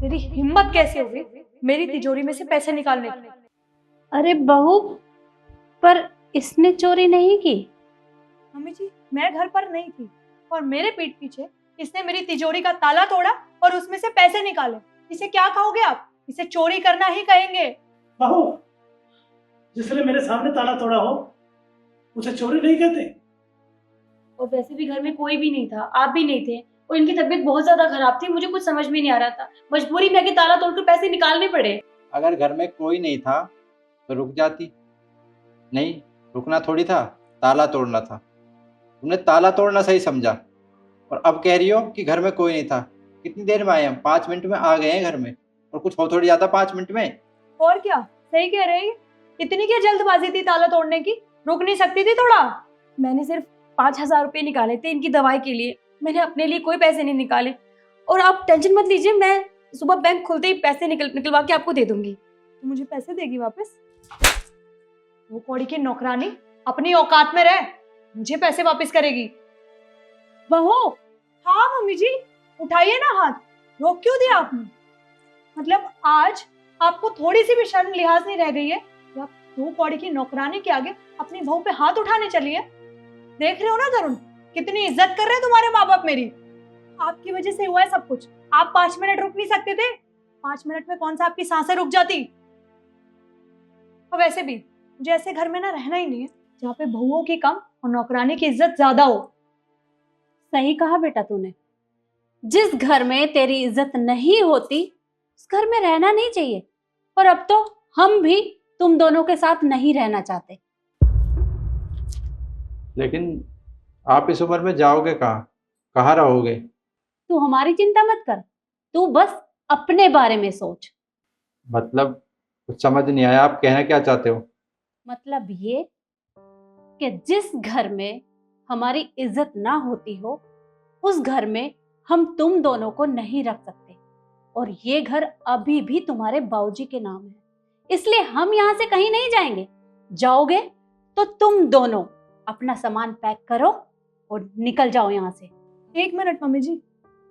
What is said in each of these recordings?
तेरी हिम्मत कैसे हो गई मेरी तिजोरी में से पैसे निकालने की? अरे बहू, पर इसने चोरी नहीं की। मम्मी जी, मैं घर पर नहीं थी और मेरे पीठ पीछे इसने मेरी तिजोरी का ताला तोड़ा और उसमें से पैसे निकाले। इसे क्या कहोगे आप? इसे चोरी करना ही कहेंगे। बहू, जिसने मेरे सामने ताला तोड़ा हो उसे चोरी नहीं कहते। और वैसे भी घर में कोई भी नहीं था, आप भी नहीं थे, और इनकी तबीयत बहुत ज्यादा खराब थी। मुझे कुछ समझ में नहीं आ रहा था, मजबूरी में आके ताला तोड़कर पैसे निकालने पड़े। अगर घर में कोई नहीं था तो रुक जाती। नहीं, रुकना थोड़ी था, ताला तोड़ना था। तुमने ताला तोड़ना सही समझा और अब कह रही हो कि घर में कोई नहीं था। कितनी देर में आए हम? 5 मिनट में आ गए हैं घर में, और कुछ हो थोड़ी जाता 5 मिनट में। और क्या, सही कह रहे हैं। इतनी क्या जल्दबाजी थी ताला तोड़ने की? रुक नहीं सकती थी थोड़ा? मैंने सिर्फ 5,000 रुपए निकाले थे इनकी दवाई के लिए। मैंने अपने लिए कोई पैसे नहीं निकाले। और आप टेंशन मत लीजिए, मैं सुबह बैंक खुलते ही पैसे निकलवा के आपको दे दूंगी। तो मुझे पैसे देगी वापस? वो कौड़ी की नौकरानी अपनी औकात में रहे, मुझे पैसे वापस करेगी। बहू, हाँ मम्मी जी, उठाइए ना हाथ। रोक क्यों दिया आपने? मतलब आज आपको थोड़ी सी भी शर्म लिहाज नहीं रह गई है? आप दो कौड़ी की नौकरानी के आगे अपनी बहू पे हाथ उठाने चली है। देख रहे हो ना तरुण, कितनी इज्जत कर रहे हैं तुम्हारे माँ बाप मेरी। आपकी वजह से हुआ है सब कुछ। आप 5 मिनट रुक नहीं सकते थे? 5 मिनट में कौन सा आपकी सांसें रुक जाती? और वैसे भी मुझे ऐसे घर में ना रहना ही नहीं है जहाँ पे बहुओं की कम और नौकरानी की इज्जत ज्यादा हो। सही कहा बेटा तूने। जिस घर में तेरी इज्जत नहीं होती उस घर में रहना नहीं चाहिए। और अब तो हम भी तुम दोनों के साथ नहीं रहना चाहते। लेकिन आप इस उम्र में जाओगे कहाँ? कहाँ रहोगे? तू हमारी चिंता मत कर, तू बस अपने बारे में सोच। मतलब कुछ समझ नहीं आया, आप कहना क्या चाहते हो? मतलब ये कि जिस घर में हमारी इज्जत ना होती हो उस घर में हम तुम दोनों को नहीं रख सकते। और ये घर अभी भी तुम्हारे बाबूजी के नाम है, इसलिए हम यहाँ से कहीं नहीं जाएंगे। जाओगे तो तुम दोनों अपना सामान पैक करो और निकल जाओ यहाँ से। 1 मिनट मम्मी जी,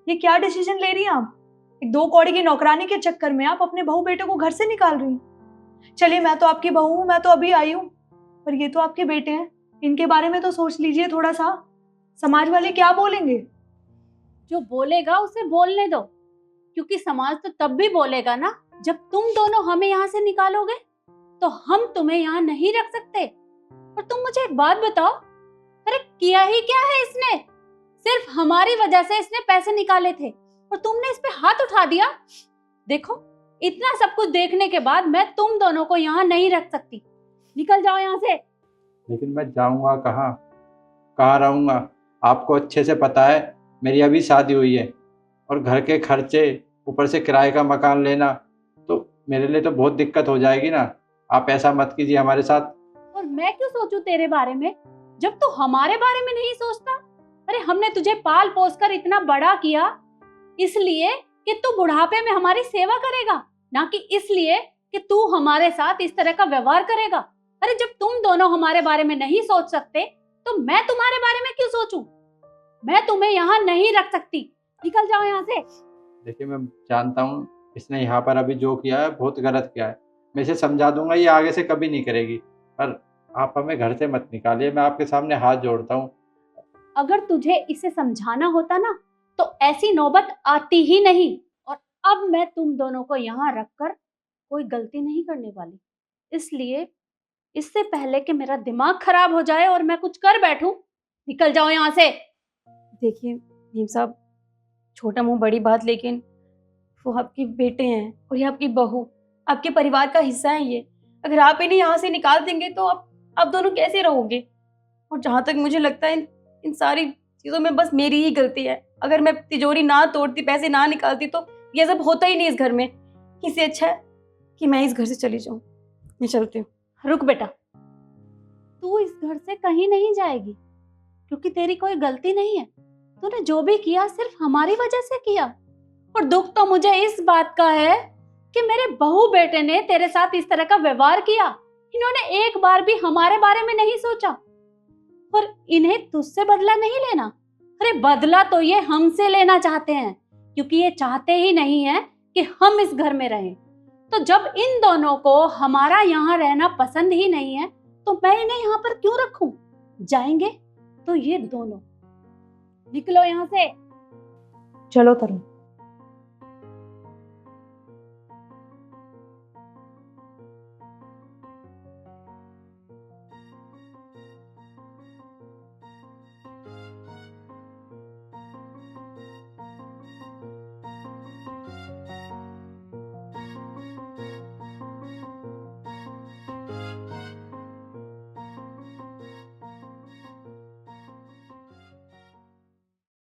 ये क्या डिसीजन ले रही हैं आप? एक 2 कौड़ी की नौकरानी के चक्कर में आप अपने बहू बेटे को घर से निकाल रही हैं। चलिए, मैं तो आपकी बहू हूँ, मैं तो अभी आई हूँ, पर ये तो आपके बेटे हैं। इनके बारे में तो सोच लीजिए थोड़ा सा। समाज वाले क्या बोलेंगे? जो बोलेगा उसे बोलने दो, क्योंकि समाज तो तब भी बोलेगा ना जब तुम दोनों हमें यहाँ से निकालोगे। तो हम तुम्हें यहाँ नहीं रख सकते। और तुम मुझे एक बात बताओ, अरे किया ही क्या है इसने? सिर्फ हमारी वजह से इसने पैसे निकाले थे और तुमने इस पे हाथ उठा दिया। देखो, इतना सब कुछ देखने के बाद मैं तुम दोनों को यहाँ नहीं रख सकती। निकल जाओ यहाँ से। लेकिन मैं जाऊंगा कहाँ? कहाँ रहूंगा? आपको अच्छे से पता है मेरी अभी शादी हुई है, और घर के खर्चे, ऊपर से किराए का मकान लेना, तो मेरे लिए तो बहुत दिक्कत हो जाएगी ना। आप ऐसा मत कीजिए हमारे साथ। और मैं क्यों सोचूं तेरे बारे में जब तू हमारे बारे में नहीं सोचता? अरे हमने तुझे पाल पोस कर इतना बड़ा किया इसलिए कि तू बुढ़ापे में हमारी सेवा करेगा, ना कि इसलिए कि तू हमारे साथ इस तरह का व्यवहार करेगा। अरे जब तुम दोनों हमारे बारे में नहीं सोच सकते तो मैं तुम्हारे बारे में क्यों सोचूं? मैं तुम्हें यहाँ नहीं रख सकती। निकल जाओ यहाँ से। देखिए, मैं जानता हूँ इसने यहाँ पर अभी जो किया है बहुत गलत किया है। मैं इसे समझा दूंगा, ये आगे से कभी नहीं करेगी। पर आप हमें घर से मत निकालिए, मैं आपके सामने हाथ जोड़ता हूँ। अगर तुझे इसे समझाना होता ना तो ऐसी नौबत आती ही नहीं। और अब मैं तुम दोनों को यहाँ रखकर कोई गलती नहीं करने वाली, इसलिए इससे पहले कि मेरा दिमाग खराब हो जाए और मैं कुछ कर बैठूं, निकल जाओ यहाँ से। देखिए भीम साहब, छोटा मुंह बड़ी बात, लेकिन वो आपके बेटे हैं और ये आपकी बहू, आपके परिवार का हिस्सा है ये। अगर आप इन्हें यहाँ से निकाल देंगे तो आप दोनों कैसे रहोगे? और जहाँ तक मुझे लगता है इन सारी चीज़ों में बस मेरी ही गलती है। अगर मैं तिजोरी ना तोड़ती, पैसे ना निकालती तो ये सब होता ही नहीं इस घर में। इससे अच्छा है कि मैं इस घर से चली जाऊँ। मैं चलती हूँ। रुक बेटा, तू इस घर से कहीं नहीं जाएगी, क्योंकि तेरी कोई गलती नहीं है। तूने जो भी किया सिर्फ हमारी वजह से किया। और दुख तो मुझे इस बात का है कि मेरे बहू बेटे ने तेरे साथ इस तरह का व्यवहार किया। इन्होंने एक बार भी हमारे बारे में नहीं सोचा। और इन्हें तुझसे बदला नहीं लेना। अरे बदला तो ये हमसे लेना चाहते हैं, क्योंकि ये चाहते ही नहीं है कि हम इस घर में रहें। तो जब इन दोनों को हमारा यहाँ रहना पसंद ही नहीं है तो मैं इन्हें यहाँ पर क्यों रखूं? जाएंगे तो ये दोनों। निकलो यहाँ से। चलो तरुण,